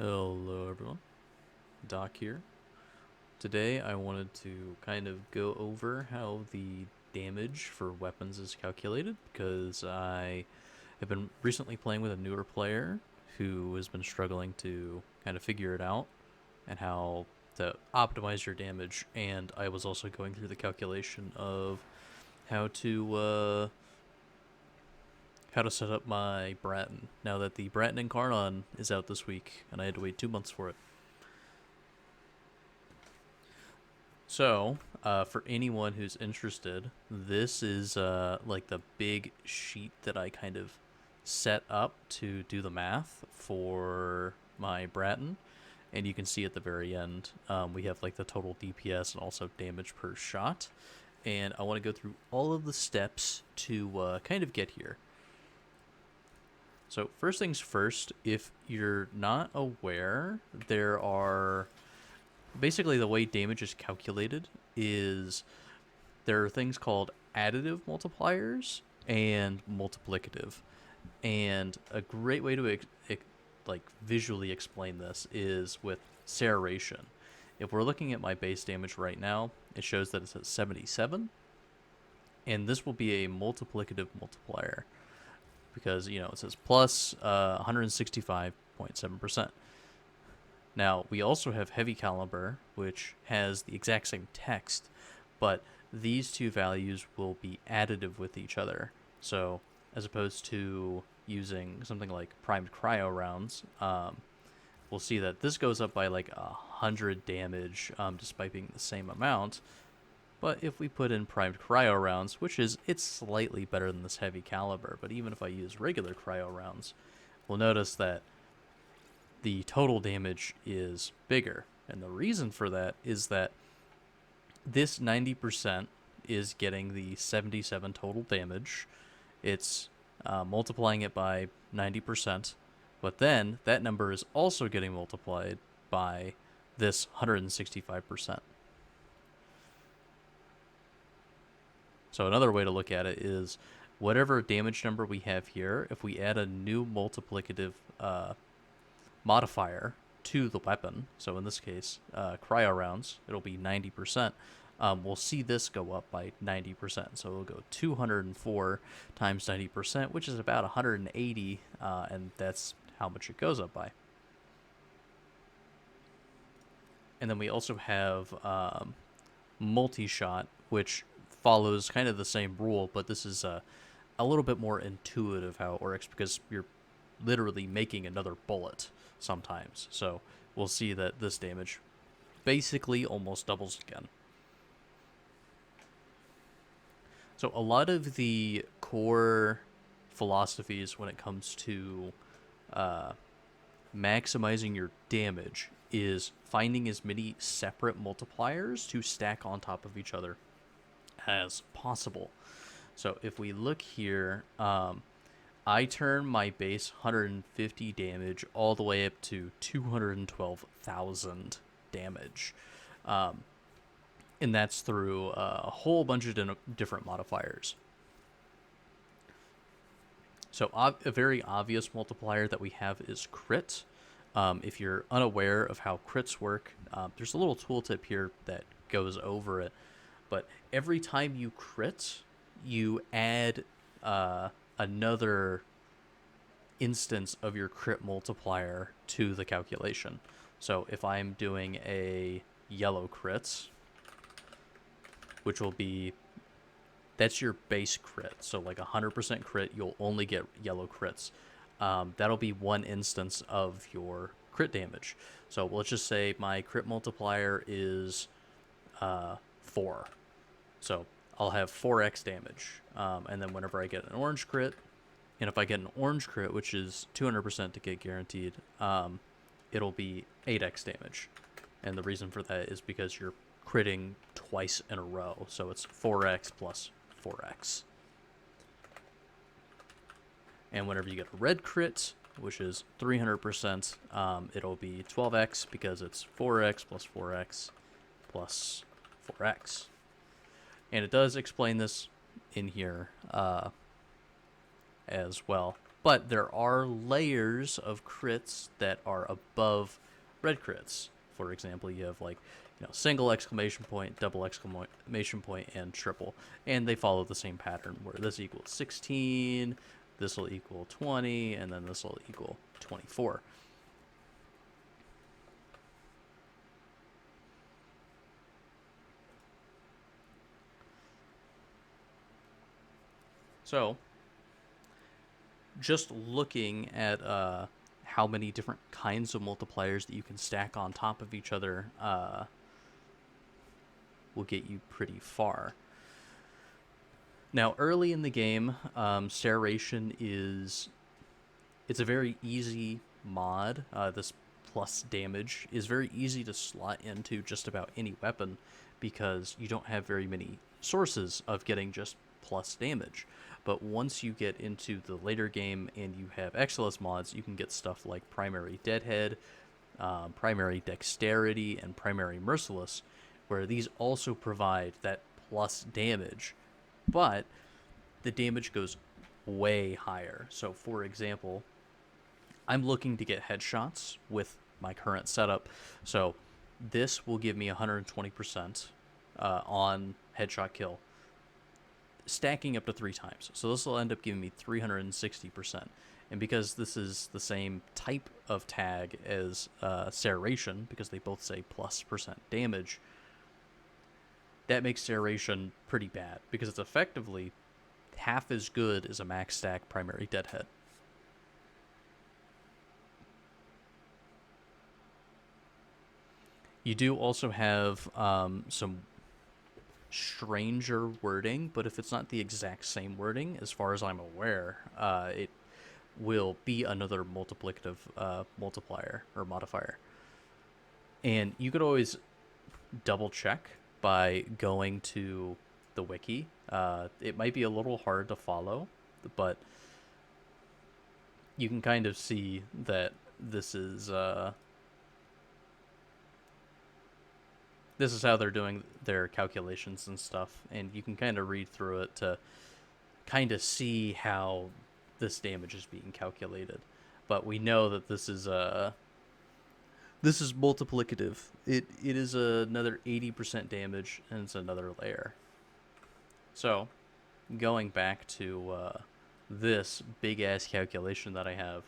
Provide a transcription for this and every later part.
Hello everyone, Doc here. Today I wanted to kind of go over how the damage for weapons is calculated because I have been recently playing with a newer player who has been struggling to kind of figure it out and how to optimize your damage, and I was also going through the calculation of how to set up my Bratton now that the Bratton Incarnon is out this week and I had to wait 2 months for it. So, for anyone who's interested, this is like the big sheet that I kind of set up to do the math for my Bratton. And you can see at the very end, we have like the total DPS and also damage per shot. And I want to go through all of the steps to kind of get here. So, first things first, if you're not aware, there are basically the way damage is calculated is there are things called additive multipliers and multiplicative. And a great way to like visually explain this is with serration. If we're looking at my base damage right now, it shows that it's at 77, and this will be a multiplicative multiplier because it says plus 165.7%. Now, we also have heavy caliber, which has the exact same text, but these two values will be additive with each other. So, as opposed to using something like primed cryo rounds, we'll see that this goes up by like 100 damage, despite being the same amount. But if we put in primed cryo rounds, it's slightly better than this heavy caliber, but even if I use regular cryo rounds, we'll notice that the total damage is bigger. And the reason for that is that this 90% is getting the 77 total damage. It's multiplying it by 90%, but then that number is also getting multiplied by this 165%. So another way to look at it is whatever damage number we have here, if we add a new multiplicative modifier to the weapon, so in this case cryo rounds, it'll be 90%. We'll see this go up by 90%, so it'll go 204 times 90%, which is about 180, and that's how much it goes up by. And then we also have multi-shot, which follows kind of the same rule, but this is a little bit more intuitive how it works because you're literally making another bullet sometimes. So we'll see that this damage basically almost doubles again. So a lot of the core philosophies when it comes to maximizing your damage is finding as many separate multipliers to stack on top of each other as possible. So if we look here, I turn my base 150 damage all the way up to 212,000 damage. And that's through a whole bunch of different modifiers. So a very obvious multiplier that we have is crit. If you're unaware of how crits work, there's a little tooltip here that goes over it. But every time you crit, you add another instance of your crit multiplier to the calculation. So if I'm doing a yellow crit, which will be, that's your base crit. So like 100% crit, you'll only get yellow crits. That'll be one instance of your crit damage. So let's just say my crit multiplier is 4. So I'll have 4x damage. And then whenever I get an orange crit, and if I get an orange crit, which is 200% to get guaranteed, it'll be 8x damage. And the reason for that is because you're critting twice in a row. So it's 4x plus 4x. And whenever you get a red crit, which is 300%, it'll be 12x because it's 4x plus 4x plus 4x. And it does explain this in here as well. But there are layers of crits that are above red crits. For example, you have like, single exclamation point, double exclamation point, and triple, and they follow the same pattern where this equals 16, this will equal 20, and then this will equal 24. So, just looking at how many different kinds of multipliers that you can stack on top of each other will get you pretty far. Now, early in the game, Serration it's a very easy mod. This plus damage is very easy to slot into just about any weapon because you don't have very many sources of getting just plus damage. But once you get into the later game and you have XLS mods, you can get stuff like Primary Deadhead, Primary Dexterity, and Primary Merciless, where these also provide that plus damage, but the damage goes way higher. So, for example, I'm looking to get headshots with my current setup, so this will give me 120% on headshot kill, stacking up to 3 times. So this will end up giving me 360%. And because this is the same type of tag as Serration, because they both say plus percent damage, that makes Serration pretty bad, because it's effectively half as good as a max stack Primary Deadhead. You do also have some stranger wording, but if it's not the exact same wording, as far as I'm aware, it will be another multiplicative multiplier or modifier. And you could always double check by going to the wiki. It might be a little hard to follow, but you can kind of see that this is how they're doing their calculations and stuff, and you can kind of read through it to kind of see how this damage is being calculated. But we know that this is multiplicative. It is another 80% damage, and it's another layer. So, going back to this big ass calculation that I have,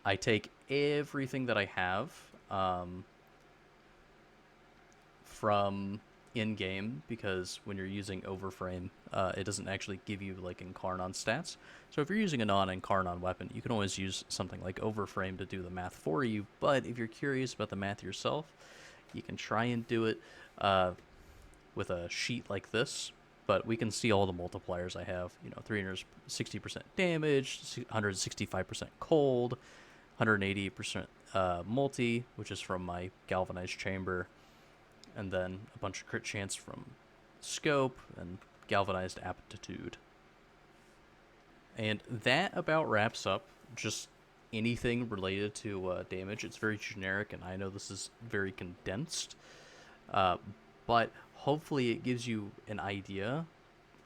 I take everything that I have from in-game, because when you're using Overframe, it doesn't actually give you like Incarnon stats. So if you're using a non-Incarnon weapon, you can always use something like Overframe to do the math for you. But if you're curious about the math yourself, you can try and do it with a sheet like this. But we can see all the multipliers I have. 360% damage, 165% cold, 180% multi, which is from my galvanized chamber, and then a bunch of crit chance from scope and galvanized aptitude. And that about wraps up just anything related to damage. It's very generic, and I know this is very condensed, but hopefully it gives you an idea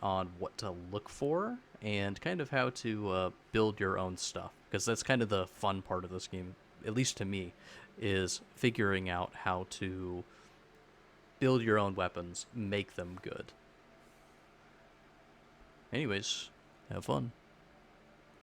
on what to look for and kind of how to build your own stuff, because that's kind of the fun part of this game, at least to me, is figuring out how to build your own weapons, make them good. Anyways, have fun.